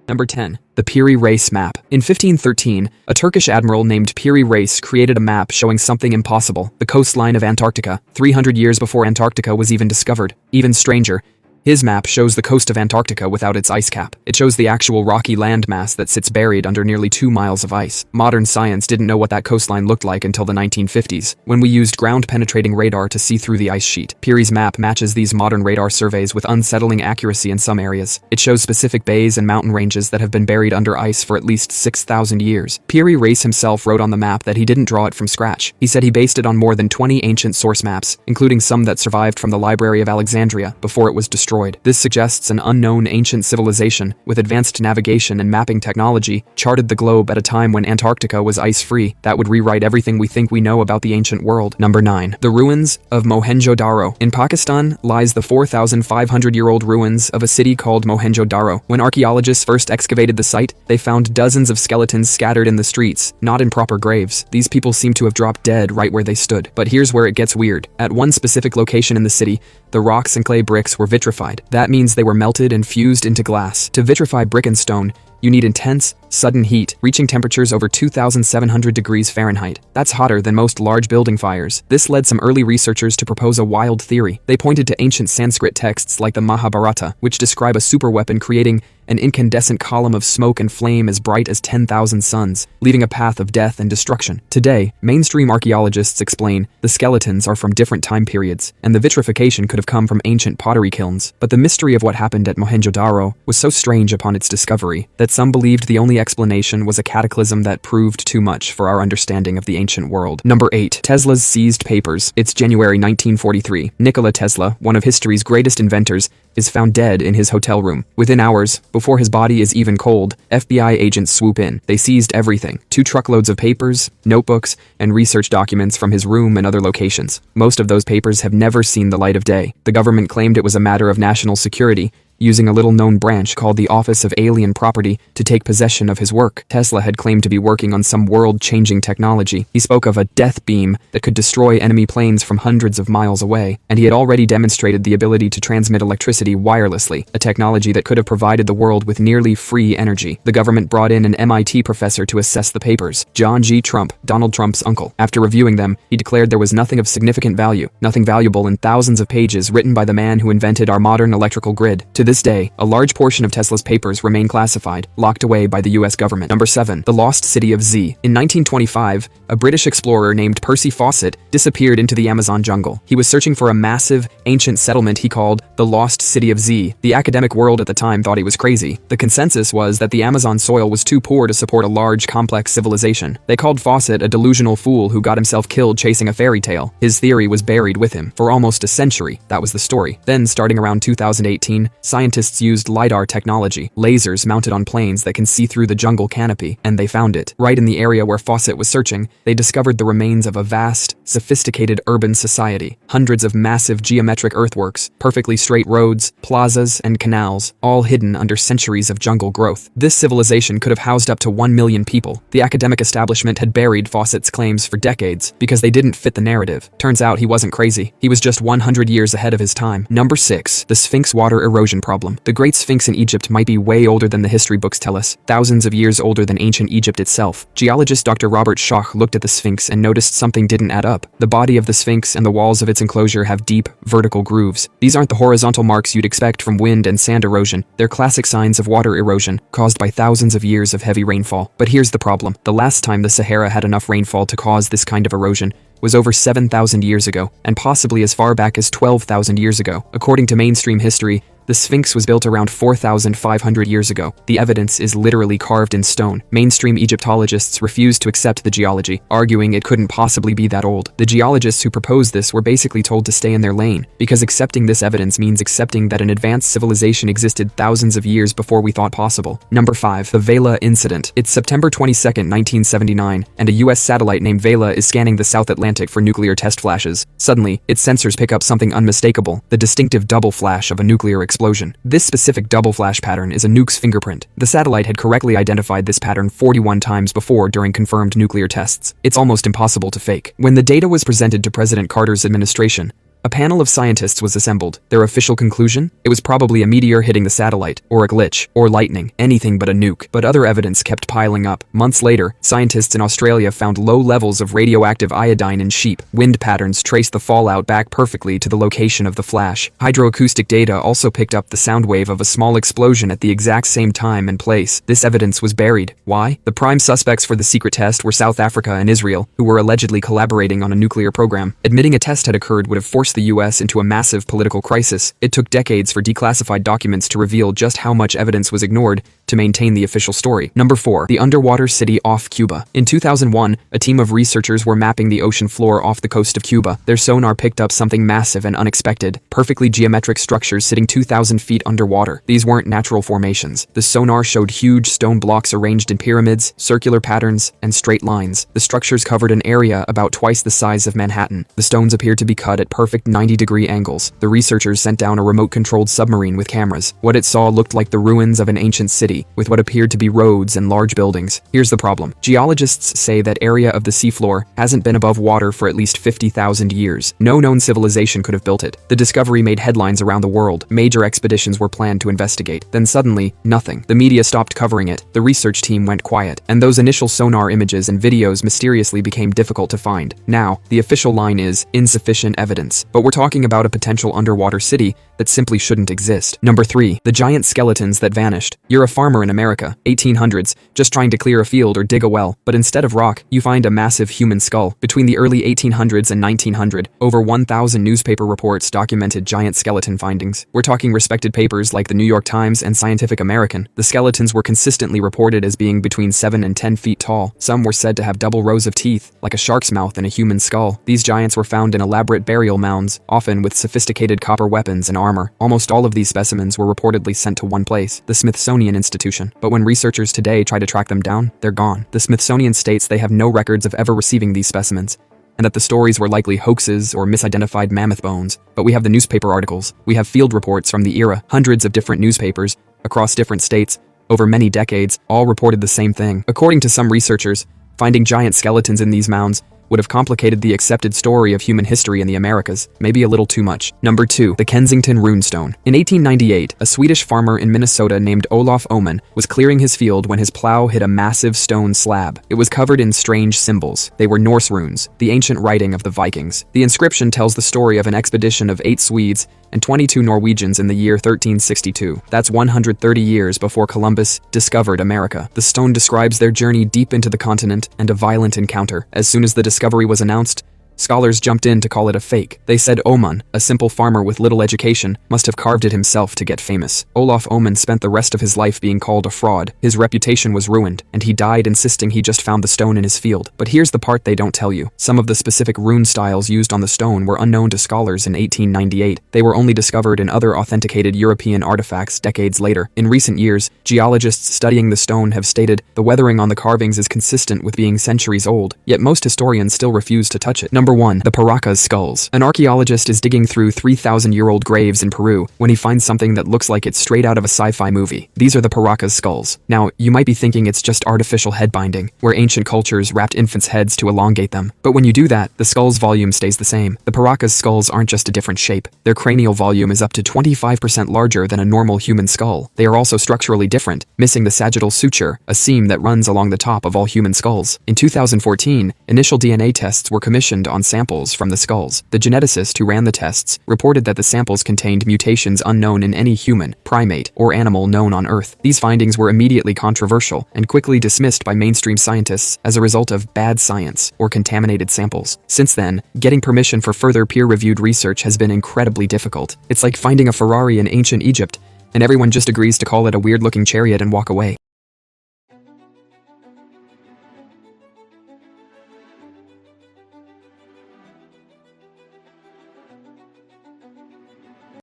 Number 10. The Piri Reis Map. In 1513, a Turkish admiral named Piri Reis created a map showing something impossible, the coastline of Antarctica, 300 years before Antarctica was even discovered. Even stranger, his map shows the coast of Antarctica without its ice cap. It shows the actual rocky landmass that sits buried under nearly 2 miles of ice. Modern science didn't know what that coastline looked like until the 1950s, when we used ground-penetrating radar to see through the ice sheet. Piri's map matches these modern radar surveys with unsettling accuracy in some areas. It shows specific bays and mountain ranges that have been buried under ice for at least 6,000 years. Piri Reis himself wrote on the map that he didn't draw it from scratch. He said he based it on more than 20 ancient source maps, including some that survived from the Library of Alexandria before it was destroyed. This suggests an unknown ancient civilization, with advanced navigation and mapping technology, charted the globe at a time when Antarctica was ice-free. That would rewrite everything we think we know about the ancient world. Number 9. The ruins of Mohenjo-Daro. In Pakistan lies the 4,500-year-old ruins of a city called Mohenjo-Daro. When archaeologists first excavated the site, they found dozens of skeletons scattered in the streets, not in proper graves. These people seem to have dropped dead right where they stood. But here's where it gets weird. At one specific location in the city, the rocks and clay bricks were vitrified. That means they were melted and fused into glass. To vitrify brick and stone, you need intense, sudden heat, reaching temperatures over 2,700 degrees Fahrenheit. That's hotter than most large building fires. This led some early researchers to propose a wild theory. They pointed to ancient Sanskrit texts like the Mahabharata, which describe a superweapon creating an incandescent column of smoke and flame as bright as 10,000 suns, leaving a path of death and destruction. Today, mainstream archaeologists explain the skeletons are from different time periods, and the vitrification could have come from ancient pottery kilns. But the mystery of what happened at Mohenjo-Daro was so strange upon its discovery that some believed the only explanation was a cataclysm that proved too much for our understanding of the ancient world. Number 8. Tesla's seized papers. It's January 1943. Nikola Tesla, one of history's greatest inventors, is found dead in his hotel room. Within hours, before his body is even cold, FBI agents swoop in. They seized everything: 2 truckloads of papers, notebooks, and research documents from his room and other locations. Most of those papers have never seen the light of day. The government claimed it was a matter of national security, using a little-known branch called the Office of Alien Property to take possession of his work. Tesla had claimed to be working on some world-changing technology. He spoke of a death beam that could destroy enemy planes from hundreds of miles away, and he had already demonstrated the ability to transmit electricity wirelessly, a technology that could have provided the world with nearly free energy. The government brought in an MIT professor to assess the papers, John G. Trump, Donald Trump's uncle. After reviewing them, he declared there was nothing of significant value, nothing valuable in thousands of pages written by the man who invented our modern electrical grid. To this day, a large portion of Tesla's papers remain classified, locked away by the US government. Number 7. The Lost City of Z. In 1925, a British explorer named Percy Fawcett disappeared into the Amazon jungle. He was searching for a massive, ancient settlement he called the Lost City of Z. The academic world at the time thought he was crazy. The consensus was that the Amazon soil was too poor to support a large, complex civilization. They called Fawcett a delusional fool who got himself killed chasing a fairy tale. His theory was buried with him for almost a century. That was the story. Then, starting around 2018, scientists used LiDAR technology, lasers mounted on planes that can see through the jungle canopy, and they found it. Right in the area where Fawcett was searching, they discovered the remains of a vast, sophisticated urban society. Hundreds of massive geometric earthworks, perfectly straight roads, plazas, and canals, all hidden under centuries of jungle growth. This civilization could have housed up to 1 million people. The academic establishment had buried Fawcett's claims for decades because they didn't fit the narrative. Turns out he wasn't crazy. He was just 100 years ahead of his time. Number 6. The Sphinx water erosion problem. The Great Sphinx in Egypt might be way older than the history books tell us, thousands of years older than ancient Egypt itself. Geologist Dr. Robert Schoch looked at the Sphinx and noticed something didn't add up. The body of the Sphinx and the walls of its enclosure have deep, vertical grooves. These aren't the horizontal marks you'd expect from wind and sand erosion. They're classic signs of water erosion, caused by thousands of years of heavy rainfall. But here's the problem. The last time the Sahara had enough rainfall to cause this kind of erosion was over 7,000 years ago, and possibly as far back as 12,000 years ago. According to mainstream history, the Sphinx was built around 4,500 years ago. The evidence is literally carved in stone. Mainstream Egyptologists refused to accept the geology, arguing it couldn't possibly be that old. The geologists who proposed this were basically told to stay in their lane, because accepting this evidence means accepting that an advanced civilization existed thousands of years before we thought possible. Number 5. The Vela Incident. It's September 22, 1979, and a US satellite named Vela is scanning the South Atlantic for nuclear test flashes. Suddenly, its sensors pick up something unmistakable, the distinctive double flash of a nuclear explosion. This specific double flash pattern is a nuke's fingerprint. The satellite had correctly identified this pattern 41 times before during confirmed nuclear tests. It's almost impossible to fake. When the data was presented to President Carter's administration, A panel of scientists was assembled. Their official conclusion? It was probably a meteor hitting the satellite, or a glitch, or lightning, anything but a nuke. But other evidence kept piling up. Months later, scientists in Australia found low levels of radioactive iodine in sheep. Wind patterns traced the fallout back perfectly to the location of the flash. Hydroacoustic data also picked up the sound wave of a small explosion at the exact same time and place. This evidence was buried. Why? The prime suspects for the secret test were South Africa and Israel, who were allegedly collaborating on a nuclear program. Admitting a test had occurred would have forced the US into a massive political crisis. It took decades for declassified documents to reveal just how much evidence was ignored to maintain the official story. Number 4. The underwater city off Cuba. In 2001, a team of researchers were mapping the ocean floor off the coast of Cuba. Their sonar picked up something massive and unexpected, perfectly geometric structures sitting 2,000 feet underwater. These weren't natural formations. The sonar showed huge stone blocks arranged in pyramids, circular patterns, and straight lines. The structures covered an area about twice the size of Manhattan. The stones appeared to be cut at perfect 90-degree angles. The researchers sent down a remote-controlled submarine with cameras. What it saw looked like the ruins of an ancient city, with what appeared to be roads and large buildings. Here's the problem. Geologists say that area of the seafloor hasn't been above water for at least 50,000 years. No known civilization could have built it. The discovery made headlines around the world. Major expeditions were planned to investigate. Then suddenly, nothing. The media stopped covering it. The research team went quiet. And those initial sonar images and videos mysteriously became difficult to find. Now, the official line is insufficient evidence. But we're talking about a potential underwater city that simply shouldn't exist. Number 3. The giant skeletons that vanished. You're a farmer in America, 1800s, just trying to clear a field or dig a well, but instead of rock, you find a massive human skull. Between the early 1800s and 1900, over 1,000 newspaper reports documented giant skeleton findings. We're talking respected papers like the New York Times and Scientific American. The skeletons were consistently reported as being between 7 and 10 feet tall. Some were said to have double rows of teeth, like a shark's mouth and a human skull. These giants were found in elaborate burial mounds, often with sophisticated copper weapons and armor. Almost all of these specimens were reportedly sent to one place, the Smithsonian Institution. But when researchers today try to track them down, they're gone. The Smithsonian states they have no records of ever receiving these specimens, and that the stories were likely hoaxes or misidentified mammoth bones. But we have the newspaper articles. We have field reports from the era. Hundreds of different newspapers, across different states, over many decades, all reported the same thing. According to some researchers, finding giant skeletons in these mounds would have complicated the accepted story of human history in the Americas, maybe a little too much. Number 2. The Kensington Runestone. In 1898, a Swedish farmer in Minnesota named Olof Oman was clearing his field when his plow hit a massive stone slab. It was covered in strange symbols. They were Norse runes, the ancient writing of the Vikings. The inscription tells the story of an expedition of 8 Swedes and 22 Norwegians in the year 1362. That's 130 years before Columbus discovered America. The stone describes their journey deep into the continent and a violent encounter. As soon as the discovery was announced, scholars jumped in to call it a fake. They said Oman, a simple farmer with little education, must have carved it himself to get famous. Olof Oman spent the rest of his life being called a fraud. His reputation was ruined, and he died insisting he just found the stone in his field. But here's the part they don't tell you. Some of the specific rune styles used on the stone were unknown to scholars in 1898. They were only discovered in other authenticated European artifacts decades later. In recent years, geologists studying the stone have stated the weathering on the carvings is consistent with being centuries old, yet most historians still refuse to touch it. Number 1. The Paracas skulls. An archaeologist is digging through 3,000-year-old graves in Peru when he finds something that looks like it's straight out of a sci-fi movie. These are the Paracas skulls. Now, you might be thinking it's just artificial head binding, where ancient cultures wrapped infants' heads to elongate them. But when you do that, the skull's volume stays the same. The Paracas skulls aren't just a different shape. Their cranial volume is up to 25% larger than a normal human skull. They are also structurally different, missing the sagittal suture, a seam that runs along the top of all human skulls. In 2014, initial DNA tests were commissioned on samples from the skulls. The geneticist who ran the tests reported that the samples contained mutations unknown in any human, primate, or animal known on Earth. These findings were immediately controversial and quickly dismissed by mainstream scientists as a result of bad science or contaminated samples. Since then, getting permission for further peer-reviewed research has been incredibly difficult. It's like finding a Ferrari in ancient Egypt, and everyone just agrees to call it a weird-looking chariot and walk away.